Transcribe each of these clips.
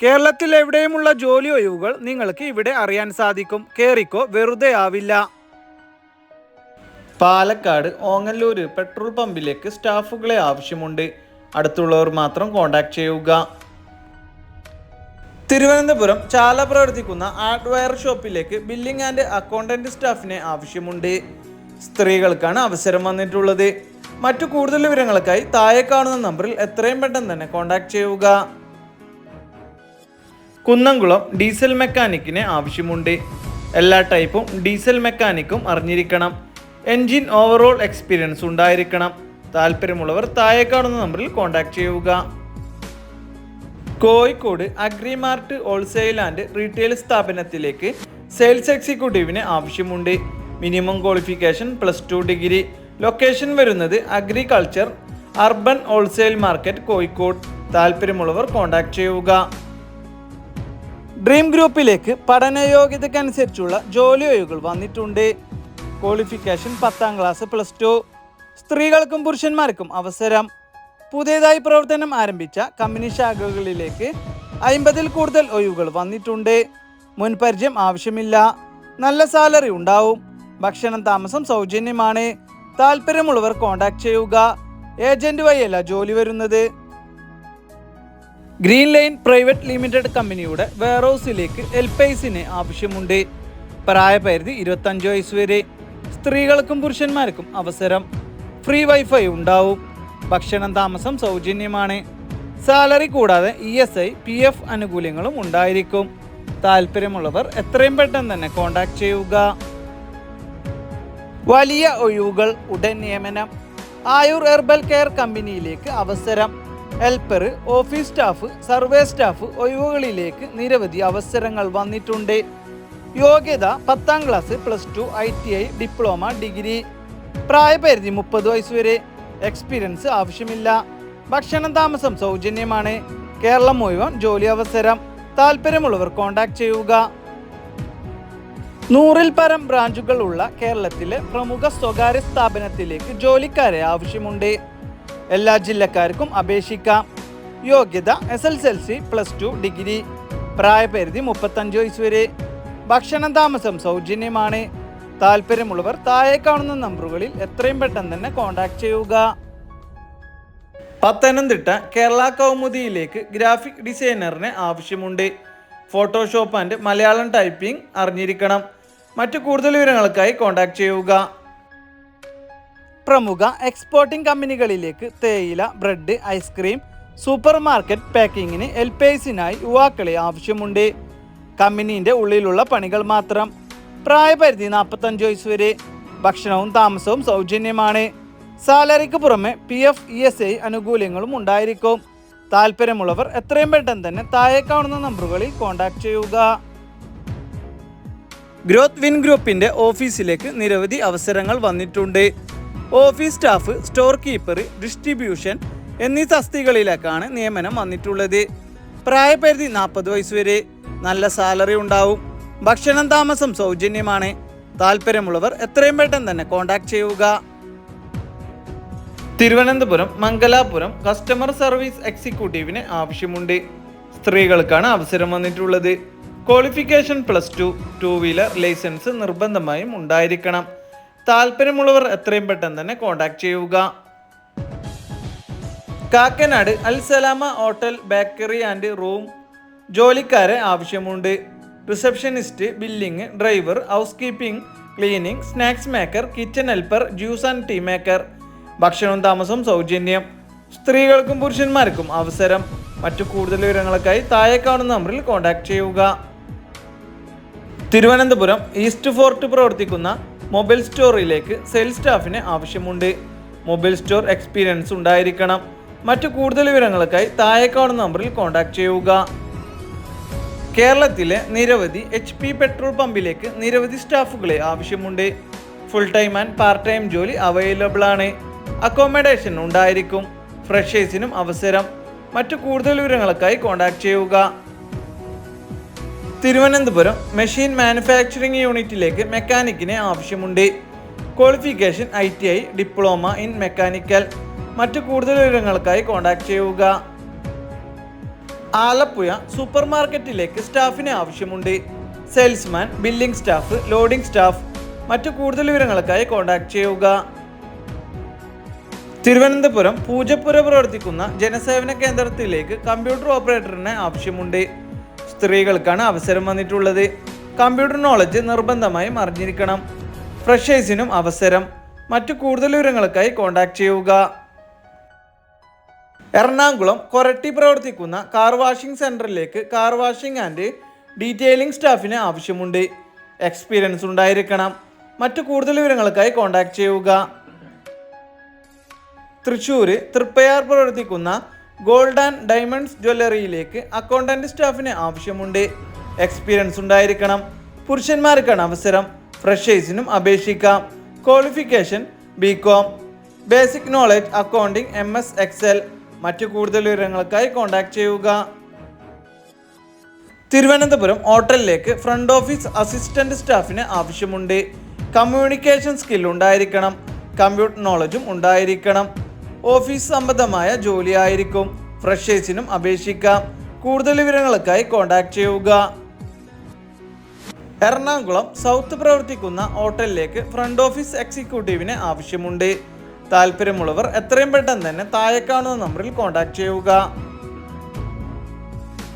കേരളത്തിൽ എവിടെയുമുള്ള ജോലി ഒഴിവുകൾ നിങ്ങൾക്ക് ഇവിടെ അറിയാൻ സാധിക്കും. കേറിക്കോ, വെറുതെ ആവില്ല. പാലക്കാട് ഓങ്ങല്ലൂർ പെട്രോൾ പമ്പിലേക്ക് സ്റ്റാഫുകളെ ആവശ്യമുണ്ട്. അടുത്തുള്ളവർ മാത്രം കോൺടാക്ട് ചെയ്യുക. തിരുവനന്തപുരം ചാല പ്രവർത്തിക്കുന്ന ഹാർഡ്വെയർ ഷോപ്പിലേക്ക് ബില്ലിംഗ് ആൻഡ് അക്കൗണ്ടന്റ് സ്റ്റാഫിനെ ആവശ്യമുണ്ട്. സ്ത്രീകൾക്കാണ് അവസരം വന്നിട്ടുള്ളത്. മറ്റു കൂടുതൽ വിവരങ്ങൾക്കായി താഴെ കാണുന്ന നമ്പറിൽ എത്രയും പെട്ടെന്ന് തന്നെ കോൺടാക്ട് ചെയ്യുക. കുന്നംകുളം ഡീസൽ മെക്കാനിക്കിനെ ആവശ്യമുണ്ട്. എല്ലാ ടൈപ്പും ഡീസൽ മെക്കാനിക്കും അറിഞ്ഞിരിക്കണം. എൻജിൻ ഓവറോൾ എക്സ്പീരിയൻസ് ഉണ്ടായിരിക്കണം. താല്പര്യമുള്ളവർ താഴെ കാണുന്ന നമ്പറിൽ കോൺടാക്ട് ചെയ്യുക. കോഴിക്കോട് അഗ്രിമാർട്ട് ഹോൾസെയിൽ ആൻഡ് റീറ്റെയിൽ സ്ഥാപനത്തിലേക്ക് സെയിൽസ് എക്സിക്യൂട്ടീവിനെ ആവശ്യമുണ്ട്. Minimum qualification +2 degree. ലൊക്കേഷൻ വരുന്നത് agriculture urban wholesale market Kozhikode. താല്പര്യമുള്ളവർ കോൺടാക്ട് ചെയ്യുക. ഡ്രീം ഗ്രൂപ്പിലേക്ക് പഠനയോഗ്യതയ്ക്കനുസരിച്ചുള്ള ജോലി ഒഴിവുകൾ വന്നിട്ടുണ്ട്. Qualification 10ാം class +2. സ്ത്രീകൾക്കും പുരുഷന്മാർക്കും അവസരം. പുതിയതായി പ്രവർത്തനം ആരംഭിച്ച കമ്പനി ശാഖകളിലേക്ക് 50ൽ കൂടുതൽ ഒഴിവുകൾ വന്നിട്ടുണ്ട്. മുൻപരിചയം ആവശ്യമില്ല. നല്ല സാലറി ഉണ്ടാവും. ഭക്ഷണം താമസം സൗജന്യമാണ്. താല്പര്യമുള്ളവർ കോൺടാക്ട് ചെയ്യുക. ഏജന്റ് വഴിയല്ല ജോലി വരുന്നത്. ഗ്രീൻ ലൈൻ പ്രൈവറ്റ് ലിമിറ്റഡ് കമ്പനിയുടെ വെയർഹൗസിലേക്ക് എൽപൈസിന് ആവശ്യമുണ്ട്. പ്രായപരിധി 25 വയസ്സ് വരെ. സ്ത്രീകൾക്കും പുരുഷന്മാർക്കും അവസരം. ഫ്രീ വൈഫൈ ഉണ്ടാവും. ഭക്ഷണം താമസം സൗജന്യമാണ്. സാലറി കൂടാതെ ESI PF ആനുകൂല്യങ്ങളും ഉണ്ടായിരിക്കും. താല്പര്യമുള്ളവർ എത്രയും പെട്ടെന്ന് തന്നെ കോൺടാക്ട് ചെയ്യുക. വലിയ ഒഴിവുകൾ, ഉടൻ നിയമനം. ആയുർ ഹെർബൽ കെയർ കമ്പനിയിലേക്ക് അവസരം. Helper, office staff, survey staff ഒഴിവുകളിലേക്ക് നിരവധി അവസരങ്ങൾ വന്നിട്ടുണ്ട്. യോഗ്യത 10ാം ക്ലാസ് +2, ITI, ഡിപ്ലോമ, ഡിഗ്രി. പ്രായപരിധി 30 വയസ്സ് വരെ. എക്സ്പീരിയൻസ് ആവശ്യമില്ല. ഭക്ഷണം താമസം സൗജന്യമാണ്. കേരളം മുഴുവൻ ജോലി അവസരം. താല്പര്യമുള്ളവർ കോൺടാക്ട് ചെയ്യുക. 100ൽ പരം ബ്രാഞ്ചുകൾ ഉള്ള കേരളത്തിലെ പ്രമുഖ സ്വകാര്യ സ്ഥാപനത്തിലേക്ക് ജോലിക്കാരെ ആവശ്യമുണ്ട്. എല്ലാ ജില്ലക്കാർക്കും അപേക്ഷിക്കാം. യോഗ്യത SSLC +2 ഡിഗ്രി. പ്രായപരിധി 35 വയസ്സ് വരെ. ഭക്ഷണം താമസം സൗജന്യമാണ്. താല്പര്യമുള്ളവർ താഴെ കാണുന്ന നമ്പറുകളിൽ എത്രയും പെട്ടെന്ന് തന്നെ കോൺടാക്ട് ചെയ്യുക. പത്തനംതിട്ട കേരള കൗമുദിയിലേക്ക് ഗ്രാഫിക് ഡിസൈനറിനെ ആവശ്യമുണ്ട്. ഫോട്ടോഷോപ്പ് ആൻഡ് മലയാളം ടൈപ്പിംഗ് അറിഞ്ഞിരിക്കണം. മറ്റു കൂടുതൽ വിവരങ്ങൾക്കായി കോൺടാക്ട് ചെയ്യുക. പ്രമുഖ എക്സ്പോർട്ടിംഗ് കമ്പനികളിലേക്ക് തേയില, ബ്രെഡ്, ഐസ്ക്രീം, സൂപ്പർ മാർക്കറ്റ് പാക്കിങ്ങിന് എൽപൈസിനായി യുവാക്കളെ ആവശ്യമുണ്ട്. കമ്പനീൻ്റെ ഉള്ളിലുള്ള പണികൾ മാത്രം. പ്രായപരിധി 45 വയസ്സ് വരെ. ഭക്ഷണവും താമസവും സൗജന്യമാണ്. സാലറിക്ക് പുറമെ PF ESI ആനുകൂല്യങ്ങളും ഉണ്ടായിരിക്കും. താല്പര്യമുള്ളവർ എത്രയും പെട്ടെന്ന് തന്നെ താഴെ കാണുന്ന നമ്പറുകളിൽ കോൺടാക്ട് ചെയ്യുക. ഗ്രോത്ത് വിൻ ഗ്രൂപ്പിൻ്റെ ഓഫീസിലേക്ക് നിരവധി അവസരങ്ങൾ വന്നിട്ടുണ്ട്. Office staff, store keeper, distribution എന്നീ തസ്തികകളിലേക്കാണ് നിയമനം വന്നിട്ടുള്ളത്. പ്രായപരിധി 40 വയസ്സ് വരെ. നല്ല സാലറി ഉണ്ടാവും. ഭക്ഷണം താമസം സൗജന്യമാണ്. താല്പര്യമുള്ളവർ എത്രയും പെട്ടെന്ന് തന്നെ കോൺടാക്ട് ചെയ്യുക. തിരുവനന്തപുരം മംഗലാപുരം കസ്റ്റമർ സർവീസ് എക്സിക്യൂട്ടീവിന് ആവശ്യമുണ്ട്. സ്ത്രീകൾക്കാണ് അവസരം വന്നിട്ടുള്ളത്. ക്വാളിഫിക്കേഷൻ +2, 2 വീലർ ലൈസൻസ് നിർബന്ധമായും ഉണ്ടായിരിക്കണം. താല്പര്യമുള്ളവർ എത്രയും പെട്ടെന്ന് തന്നെ കോൺടാക്ട് ചെയ്യുക. Kakkanad Al Salama hotel, bakery and room ജോലിക്കാരെ ആവശ്യമുണ്ട്. Receptionist, billing, driver, housekeeping, cleaning, snacks maker, kitchen helper, juice and tea maker. ഭക്ഷണവും താമസം സൗജന്യം. സ്ത്രീകൾക്കും പുരുഷന്മാർക്കും അവസരം. മറ്റു കൂടുതൽ വിവരങ്ങൾക്കായി താഴെ കാണുന്ന നമ്പറിൽ കോൺടാക്ട് ചെയ്യുക. തിരുവനന്തപുരം ഈസ്റ്റ് ഫോർട്ട് പ്രവർത്തിക്കുന്ന മൊബൈൽ സ്റ്റോറിലേക്ക് സെയിൽസ് സ്റ്റാഫിന് ആവശ്യമുണ്ട്. മൊബൈൽ സ്റ്റോർ എക്സ്പീരിയൻസ് ഉണ്ടായിരിക്കണം. മറ്റു കൂടുതൽ വിവരങ്ങൾക്കായി താഴെ കാണുന്ന നമ്പറിൽ കോൺടാക്ട് ചെയ്യുക. കേരളത്തിലെ നിരവധി HP പെട്രോൾ പമ്പിലേക്ക് നിരവധി സ്റ്റാഫുകളെ ആവശ്യമുണ്ട്. Full time and part time ജോലി അവൈലബിൾ ആണ്. അക്കോമഡേഷൻ ഉണ്ടായിരിക്കും. ഫ്രഷേഴ്സിനും അവസരം. മറ്റു കൂടുതൽ വിവരങ്ങൾക്കായി കോൺടാക്ട് ചെയ്യുക. തിരുവനന്തപുരം മെഷീൻ മാനുഫാക്ചറിംഗ് യൂണിറ്റിലേക്ക് മെക്കാനിക്കിനെ ആവശ്യമുണ്ട്. Qualification ITI, diploma in mechanical. മറ്റു കൂടുതൽ വിവരങ്ങൾക്കായി കോൺടാക്ട് ചെയ്യുക. ആലപ്പുഴ സൂപ്പർ മാർക്കറ്റിലേക്ക് സ്റ്റാഫിന് ആവശ്യമുണ്ട്. Salesman, billing staff, loading staff. മറ്റു കൂടുതൽ വിവരങ്ങൾക്കായി കോൺടാക്ട് ചെയ്യുക. തിരുവനന്തപുരം പൂജപ്പുര പ്രവർത്തിക്കുന്ന ജനസേവന കേന്ദ്രത്തിലേക്ക് കമ്പ്യൂട്ടർ ഓപ്പറേറ്ററിന് ആവശ്യമുണ്ട്. സ്ത്രീകൾക്കാണ് അവസരം വന്നിട്ടുള്ളത്. കമ്പ്യൂട്ടർ നോളജ് നിർബന്ധമായും അറിഞ്ഞിരിക്കണം. ഫ്രഷേഴ്സിനും അവസരം. മറ്റു കൂടുതൽ വിവരങ്ങൾക്കായി കോൺടാക്ട് ചെയ്യുക. എറണാകുളം കൊരട്ടി പ്രവർത്തിക്കുന്ന കാർ വാഷിംഗ് സെൻറ്ററിലേക്ക് കാർ വാഷിംഗ് ആൻഡ് ഡീറ്റെയിലിംഗ് സ്റ്റാഫിന് ആവശ്യമുണ്ട്. എക്സ്പീരിയൻസ് ഉണ്ടായിരിക്കണം. മറ്റു കൂടുതൽ വിവരങ്ങൾക്കായി കോൺടാക്ട് ചെയ്യുക. തൃശ്ശൂർ തൃപ്പയാർ പ്രവർത്തിക്കുന്ന ഗോൾഡ് ആൻഡ് ഡയമണ്ട്സ് ജ്വല്ലറിയിലേക്ക് അക്കൗണ്ടന്റ് സ്റ്റാഫിന് ആവശ്യമുണ്ട്. എക്സ്പീരിയൻസ് ഉണ്ടായിരിക്കണം. പുരുഷന്മാർക്കാണ് അവസരം. ഫ്രഷേഴ്സിനും അപേക്ഷിക്കാം. Qualification BCom. Basic knowledge accounting MS Excel. മറ്റു കൂടുതൽ വിവരങ്ങൾക്കായി കോൺടാക്ട് ചെയ്യുക. തിരുവനന്തപുരം ഹോട്ടലിലേക്ക് ഫ്രണ്ട് ഓഫീസ് അസിസ്റ്റന്റ് സ്റ്റാഫിന് ആവശ്യമുണ്ട്. കമ്മ്യൂണിക്കേഷൻ സ്കിൽ ഉണ്ടായിരിക്കണം. കമ്പ്യൂട്ടർ നോളജും ഉണ്ടായിരിക്കണം. ഓഫീസ് സംബന്ധമായ ജോലി ആയിരിക്കും. ഫ്രഷേഴ്സിനും അപേക്ഷിക്കാം. കൂടുതൽ വിവരങ്ങൾക്കായി കോൺടാക്ട് ചെയ്യുക. എറണാകുളം സൗത്ത് പ്രവർത്തിക്കുന്ന ഹോട്ടലിലേക്ക് ഫ്രണ്ട് ഓഫീസ് എക്സിക്യൂട്ടീവിന് ആവശ്യമുണ്ട്. താല്പര്യമുള്ളവർ എത്രയും പെട്ടെന്ന് തന്നെ താഴെ കാണുന്ന നമ്പറിൽ കോൺടാക്ട് ചെയ്യുക.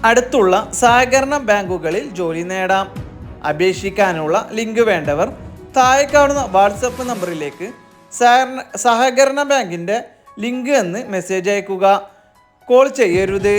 അടുത്തുള്ള സഹകരണ ബാങ്കുകളിൽ ജോലി നേടാം. അപേക്ഷിക്കാനുള്ള ലിങ്ക് വേണ്ടവർ താഴെ കാണുന്ന വാട്സപ്പ് നമ്പറിലേക്ക് സഹകരണ ബാങ്കിൻ്റെ ലിങ്ക് എന്ന് മെസ്സേജ് അയക്കുക. കോൾ ചെയ്യരുത്.